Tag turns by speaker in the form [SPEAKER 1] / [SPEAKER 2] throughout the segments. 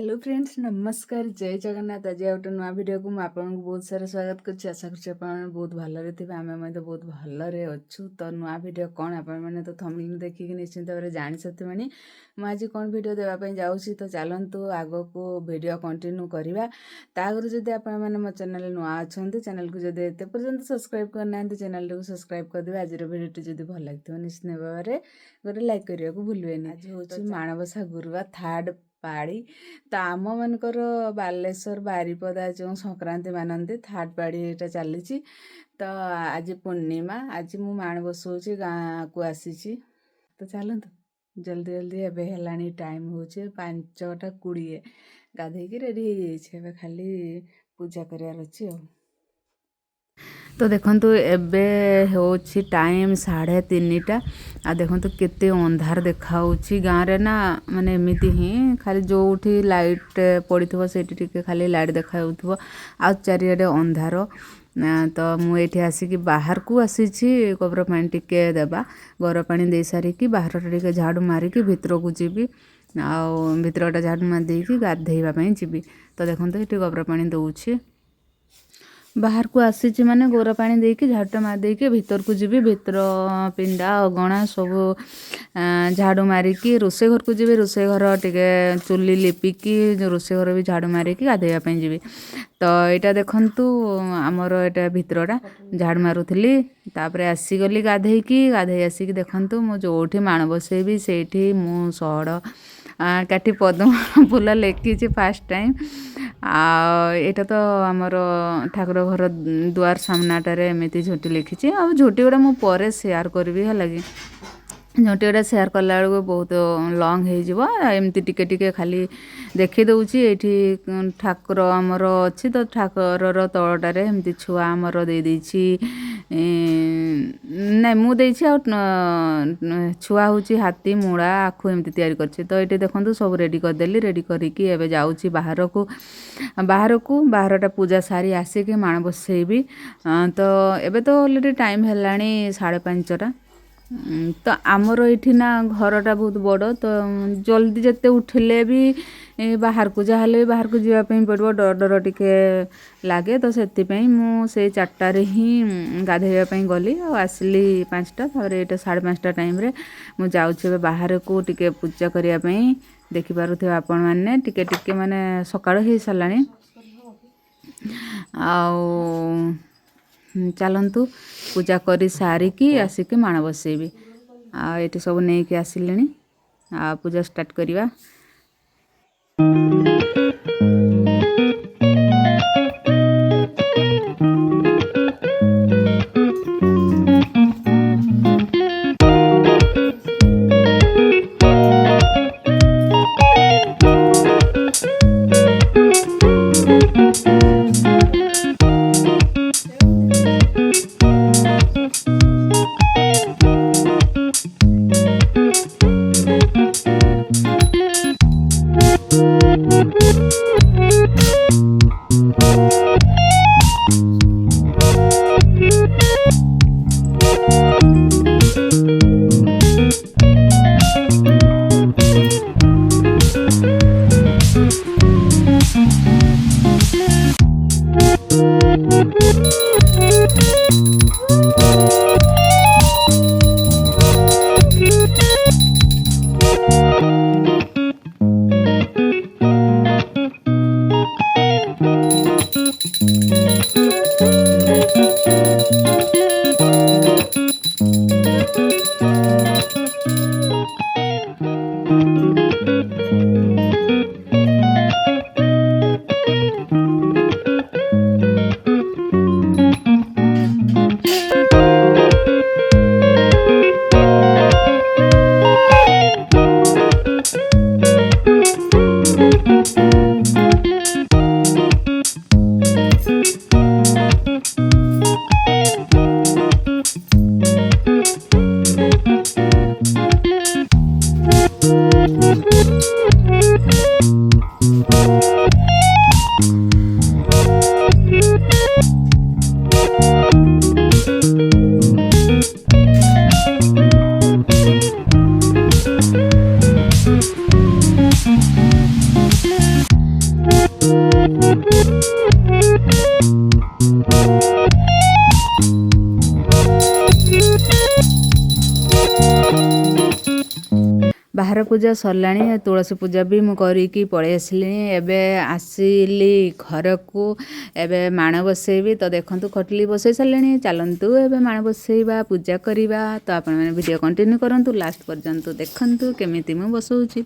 [SPEAKER 1] Hello friends नमस्कार जय जगन्नाथ आज गोटे नुआ भिडियो को आपको बहुत सारा स्वागत कर आशा कर बहुत भलरे थे आम बहुत भलरे अच्छु तो नुआ भिडियो कौन आपने तो थंबनेल देखिए निश्चिंत भाव जानी सारे मुझे कौन भिडियो देवाई जाऊँगी तो चलतु आग को भिडियो कंटिन्यू करवा तागर जदि आपने मो चैनल नुआ अच्छा चैनल को जब एत पर्यटन सब्सक्राइब करना चैनल को सब्सक्राइब करदे आज भिडियो जब भल लगे निश्चित भाव में गोटे लाइक करने को भूलें आज हूँ माणबसा गुरुवार थर्ड पाड़ी तो आम मनकर बालेश्वर बारिपदा जो संक्रांति मानती थर्ड पाड़ी यहाँ चली तो आज पूर्णिमा आज मु माण बसौची गाँ को आसी तो चलतु जल्दी जल्दी एवं टाइम हूँ 5:20 गाधे रेडी हो खाली पूजा करार अच्छी तो देखंतु एबे होछि टाइम 3:30 आ देखंतु केते अंधार देखाउछि गाँ रे ना माने एमिति ही खाली जोठी लाइट पड़िथबो सेठी टिके खाली लाइट देखाउथबो आ चारियाडे अंधार तो मु एठी आसिकी बाहर को आसीछि गोबर पानी टिके देबा गोबर पानी दे सारिकी बाहर टिके झाड़ू मारिकी भितर को जीबी आ भितरटा झाड़ू मार देकी गाधेइबा पई जीबी तो देखंतु एठी गोबर पानी दउछि बाहर को आसी माने गोरा पानी देके झाड़ू मार देके भीतर को जीवी भीतर पिंडा अगणा सब झाड़ू मारिकी रोसे घर को जीवी रोसे घर टिके चुली लिपिकी रोसे घर भी झाड़ू मारिकी गाधेया जीवी तो यहाँ देखंतु आमर एटा भितरटा झाड़ू मारुथली तापरे आसीगली गाधेकी गाधे आसिकी देखंतु मो जोठी माण बसेबी सेठी मु सड़ काटी पद्म फूल लेखी फास्ट टाइम आटा तो आमर ठाकुर घर दुआर सामनाटार एमती झोटी लिखी आ झोटी गुड़ा मुझे सेयार करी है लगी झोटी गुड़ा सेयार कला बेलू बहुत लंग होमती टिके टिके खाली देखी दूची ये ठाकुर आमर अच्छी तो ठाकुर तलटार एमती छुआ आमर दे ना मुझे छुआ हूँ हाथी मूला आखु एमती तैयारी करछि तो ये देखो सब रेडी करदेली रेडी करके जाऊँगी बाहरटा पूजा सारी आसिक माण बसैबी तो एबे तो ऑलरेडी टाइम है 5:30 तो आमर ये ना घरटा बहुत बड़ तो जल्दी जिते उठिले भी बाहर को जहाँ भी बाहर को जावाई पड़ो डर डर टिके लगे तो से मुझे 4टार ही गाधेवाई गली आसली 5टा ये 5:30 टाइम मुझे जाऊँगी बाहर को टिके पूजा करने देखिपे आपण मैंने टिके टिके माने सकाळ हो सारा चलतु पूजा कर सारिकी आसिक माण बसैबी ये सब नहीं कि आसिले पूजा स्टार्ट करवा ବାହାର ପୂଜା ସରିଲାଣି, ତୁଳସୀ ପୂଜା ବି ମୁଁ କରିକି ପଳେଇ ଆସିଲିଣି। ଏବେ ଆସିଲି ଘରକୁ, ଏବେ ମାଣ ବସେଇବି। ତ ଦେଖନ୍ତୁ ଖଟଲି ବସେଇ ସାରିଲିଣି। ଚାଲନ୍ତୁ ଏବେ ମାଣ ବସେଇବା, ପୂଜା କରିବା। ତ ଆପଣମାନେ ଭିଡ଼ିଓ କଣ୍ଟିନ୍ୟୁ କରନ୍ତୁ, ଲାଷ୍ଟ ପର୍ଯ୍ୟନ୍ତ ଦେଖନ୍ତୁ କେମିତି ମୁଁ ବସଉଛି।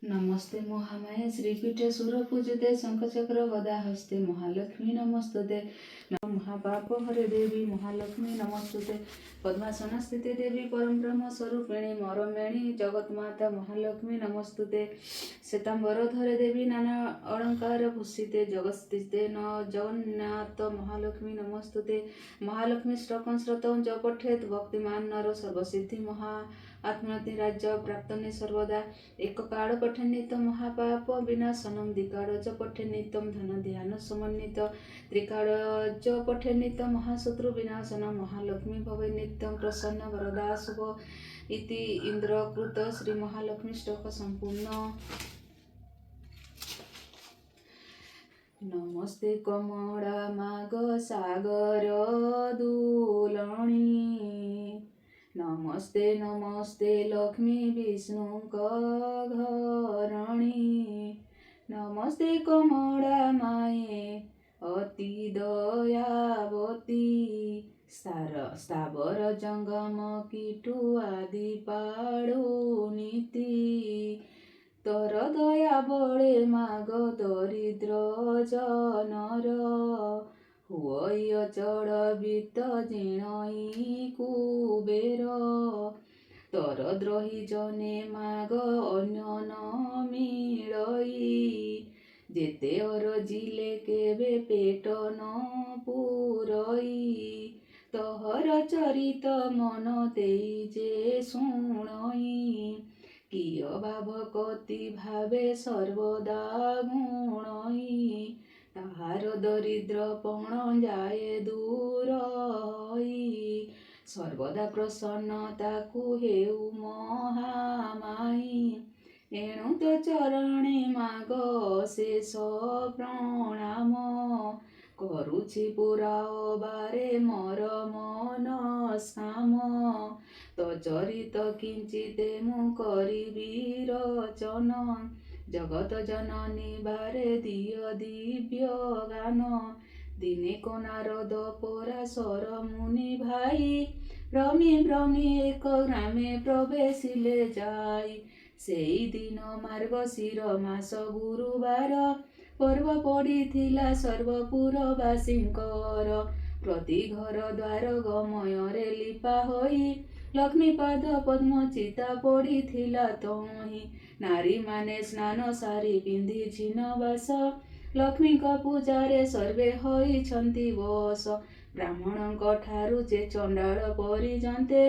[SPEAKER 1] नमस्ते महामाये श्रीपीठे सुरपूजिते शंखचक्र गदा हस्ते महालक्ष्मी नमस्तुते। महापाप हरे देवी महालक्ष्मी नमस्तुते। पद्मासना स्थिते देवी परम ब्रह्म स्वरूपिणी मरमेणी जगन्माता महालक्ष्मी नमस्तुते। श्वेतांबर धरे देवी नाना अलंकार भूषिते जगस्थिते न जगन्नाथ महालक्ष्मी नमस्तुते। महालक्ष्मी श्लोकं श्रुतं च पठेत् भक्तिमान नर सर्वसिद्धि महा आत्मनति राज्य प्राप्तने सर्वदा। एक काल पठे नित्यं महापाप विनाशनं द्विकाल च पठे नित्यं धन ध्यान समन्वित त्रिकाल च पठे नित्यं महाशत्रु विनाशनं महालक्ष्मी भवे नित्यं प्रसन्न वरदा शुभ इति इंद्रकृत श्री महालक्ष्मी श्लोक संपूर्ण। नमस्ते कमला माग सागर दुलणी नमस्ते नमस्ते लक्ष्मी विष्णुक घरणी नमस्ते कमला माये अति दयावती स्थावर जंगम कीटु आदि पाड़ो नीति तोर दया बळे माग दरिद्र जनर हुई अचल वित्त जिणई कुबेर तोर द्रोही जने माग अन्य न मिळई जेते अरजिले केबे पेट न पुरई तोहर चरित मन तेई जे शुणई किय भाव कति भावे सर्वदा गुणई ताहार दरिद्रपण जाए दूर होई सर्वदा प्रसन्नताकु हेउ महामाई एणु तो चरणे माग शेष प्रणाम करुछि पुरा बारे मोर मन साम तो चरित किंचिते मु करिबि रचन जगत जननी बारे दिय दिव्य गान दिने को नारद पराशर मुनि भाई भ्रमी भ्रमी एक ग्रामे प्रवेशिले जाई सेई दिन मार्गशीर मास गुरुवार पर्व पड़िथिला सर्वपुरवासींकर प्रति घर द्वार गमୟରେ लिपा होई लक्ष्मी पाद पद्म चिता पड़िथिला तहीं नारी माने स्नान सारी पिंधि छिन्नबास लक्ष्मीଙ୍କ ପୂଜାରେ सर्वे ହୋଇଛନ୍ତି ବଶ ବ୍ରାହ୍ମଣଙ୍କ ଠାରୁ ଯେ ଚଣ୍ଡାଳ ପର୍ଯ୍ୟନ୍ତେ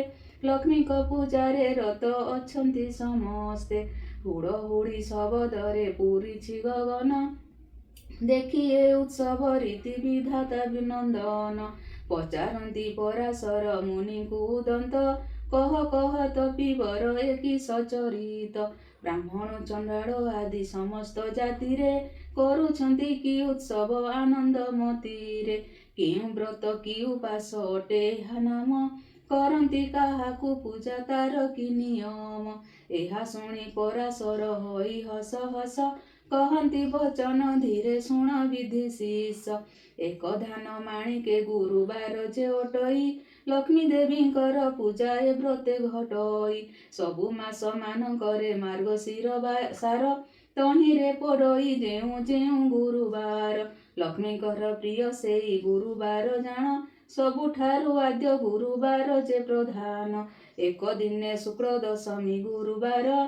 [SPEAKER 1] ଲକ୍ଷ୍ମୀଙ୍କ ପୂଜାରେ ରତ ଅଛନ୍ତି ସମସ୍ତେ ହୁଡ଼ହୁଡ଼ି ଶବଦରେ ପୂରିଛି ଗଗନ ଦେଖି ଏ ଉତ୍ସବ ରୀତି ବିଧାତା ବିନନ୍ଦନ ପଚାରନ୍ତି ପରାଶର ମୁନିଙ୍କୁ ଦନ୍ତ କହ କହ ତପିବର ଏକି ସଚରିତ ବ୍ରାହ୍ମଣ ଚଣ୍ଡାଳ ଆଦି ସମସ୍ତ ଜାତିରେ କରୁଛନ୍ତି କି ଉତ୍ସବ ଆନନ୍ଦ ମତିରେ କେଉଁ ବ୍ରତ କି ଉପାସ ଅଟେ ଏହା ନାମ କରନ୍ତି କାହାକୁ ପୂଜା ତାର କି ନିୟମ ଏହା ଶୁଣି ପରାଶର ହୋଇ ହସ ହସ କହନ୍ତି ବଚନ ଧୀରେ ଶୁଣ ବିଧି ଶିଷ ଏକ ଧାନ ମାଣିକେ ଗୁରୁବାର ଯେ ଅଟଇ ଲକ୍ଷ୍ମୀ ଦେବୀଙ୍କର ପୂଜା ଏ ବ୍ରତେ ଘଟଇ ସବୁ ମାସ ମାନଙ୍କରେ ମାର୍ଗଶିର ସାର ତହିଁରେ ପଡ଼ଇ ଯେଉଁ ଯେଉଁ ଗୁରୁବାର ଲକ୍ଷ୍ମୀଙ୍କର ପ୍ରିୟ ସେଇ ଗୁରୁବାର ଜାଣ ସବୁଠାରୁ ଆଦ୍ୟ ଗୁରୁବାର ଯେ ପ୍ରଧାନ ଏକ ଦିନେ ଶୁକ୍ଳ ଦଶମୀ ଗୁରୁବାର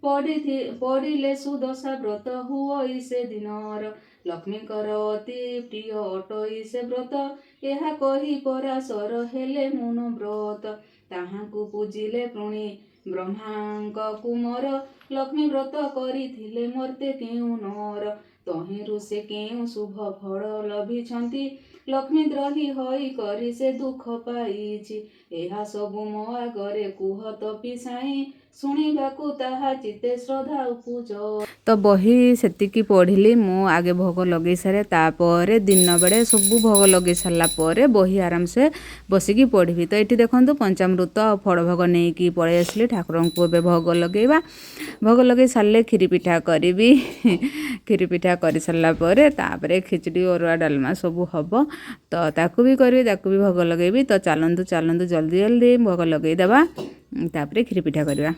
[SPEAKER 1] ପଡ଼ିଲେ ସୁଦଶା ବ୍ରତ ହୁଅଇ ସେ ଦିନର ଲକ୍ଷ୍ମୀଙ୍କର ଅତି ପ୍ରିୟ ଅଟଇ ସେ ବ୍ରତ ଏହା କହି ପରାଶର ହେଲେ ମୌନବ୍ରତ ତାହାଙ୍କୁ ପୂଜିଲେ ପୁଣି ବ୍ରହ୍ମାଙ୍କ କୁମର ଲକ୍ଷ୍ମୀ ବ୍ରତ କରିଥିଲେ ମର୍ତ୍ତେ କେଉଁ ନର ତହିଁରୁ ସେ କେଉଁ ଶୁଭ ଫଳ ଲଭିଛନ୍ତି ଲକ୍ଷ୍ମୀ ଦ୍ରୋହୀ ହୋଇ କରି ସେ ଦୁଃଖ ପାଇଛି ଏହା ସବୁ ମୋ ଆଗରେ କୁହ ତପି ସାଇଁ ଶୁଣିବାକୁ ତାହା ଚିତେ ଶ୍ରଦ୍ଧା ଉପୁଜ ତ ବହି ସେତିକି ପଢ଼ିଲି ମୁଁ ଆଗେ ଭୋଗ ଲଗେଇ ସାରେ ତାପରେ ଦିନ ବେଳେ ସବୁ ଭୋଗ ଲଗେଇ ସାରିଲା ପରେ ବହି ଆରାମସେ ବସିକି ପଢ଼ିବି ତ ଏଠି ଦେଖନ୍ତୁ ପଞ୍ଚାମୃତ ଆଉ ଫଳ ଭୋଗ ନେଇକି ପଳେଇ ଆସିଲି ଠାକୁରଙ୍କୁ ଏବେ ଭୋଗ ଲଗେଇବା ଭୋଗ ଲଗେଇ ସାରିଲେ କ୍ଷୀରି ପିଠା କରିବି କ୍ଷୀରି ପିଠା କରିସାରିଲା ପରେ ତାପରେ ଖିଚୁଡ଼ି ଅରୁଆ ଡାଲମା ସବୁ ହେବ ତ ତାକୁ ବି କରିବି ତାକୁ ବି ଭୋଗ ଲଗେଇବି ତ ଚାଲନ୍ତୁ ଜଲ୍ଦି ଜଲ୍ଦି ଭୋଗ ଲଗେଇଦେବା ତାପରେ କ୍ଷୀରି ପିଠା କରିବା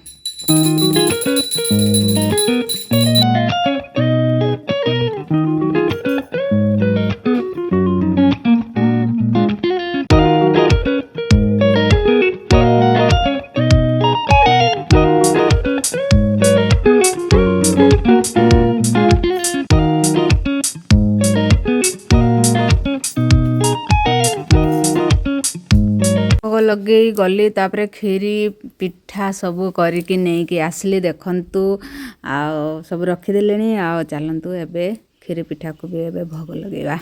[SPEAKER 1] ଲଗେଇ ଗଲି ତାପରେ କ୍ଷୀରି ପିଠା ସବୁ କରିକି ନେଇକି ଆସିଲି ଦେଖନ୍ତୁ ଆଉ ସବୁ ରଖିଦେଲେଣି ଆଉ ଚାଲନ୍ତୁ ଏବେ କ୍ଷୀରି ପିଠାକୁ ବି ଏବେ ଭୋଗ ଲଗେଇବା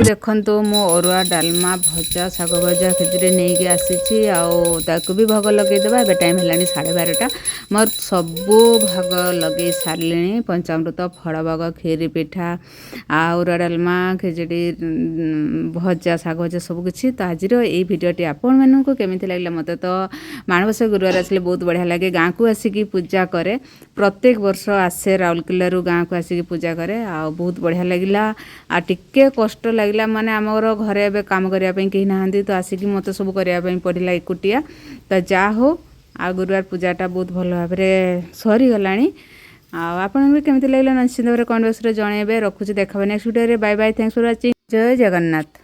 [SPEAKER 1] ଦେଖନ୍ତୁ ମୁଁ ଅରୁଆ ଡାଲମା ଭଜା ଶାଗ ଭଜା ଖିଚୁଡ଼ି ନେଇକି ଆସିଛି ଆଉ ତାକୁ ବି ଭୋଗ ଲଗେଇଦେବା ଏବେ ଟାଇମ୍ ହେଲାଣି 12:30 ମୋର ସବୁ ଭାଗ ଲଗେଇ ସାରିଲିଣି ପଞ୍ଚାମୃତ ଫଳ ଭୋଗ କ୍ଷୀରି ପିଠା ଆଉ ଅରୁଆ ଡାଲମା ଖିଚୁଡ଼ି ଭଜା ଶାଗ ଭଜା ସବୁକିଛି ତ ଆଜିର ଏଇ ଭିଡ଼ିଓଟି ଆପଣମାନଙ୍କୁ କେମିତି ଲାଗିଲା ମୋତେ ତ ମାଣବସା ଗୁରୁବାର ଆସିଲେ ବହୁତ ବଢ଼ିଆ ଲାଗେ ଗାଁକୁ ଆସିକି ପୂଜା କରେ ପ୍ରତ୍ୟେକ ବର୍ଷ ଆସେ ରାଉରକେଲାରୁ ଗାଁକୁ ଆସିକି ପୂଜା କରେ ଆଉ ବହୁତ ବଢ଼ିଆ ଲାଗିଲା ଆଉ ଟିକେ କଷ୍ଟ ଲାଗିଲା ମାନେ ଆମର ଘରେ ଏବେ କାମ କରିବା ପାଇଁ କେହି ନାହାନ୍ତି ତ ଆସିକି ମୋତେ ସବୁ କରିବା ପାଇଁ ପଡ଼ିଲା ଏକୁଟିଆ ତ ଯାହା ହଉ ଆଉ ଗୁରୁବାର ପୂଜାଟା ବହୁତ ଭଲ ଭାବରେ ସରିଗଲାଣି ଆଉ ଆପଣଙ୍କୁ ବି କେମିତି ଲାଗିଲା ନିଶ୍ଚିତ ଭାବରେ କମେଣ୍ଟ ବକ୍ସରେ ଜଣାଇବେ ରଖୁଛି ଦେଖାହେବ ନେକ୍ସଟ ଭିଡ଼ିଓରେ ବାଏ ବାଏ ଥ୍ୟାଙ୍କ୍ସ ଫର ୱାଚିଂ ଜୟ ଜଗନ୍ନାଥ।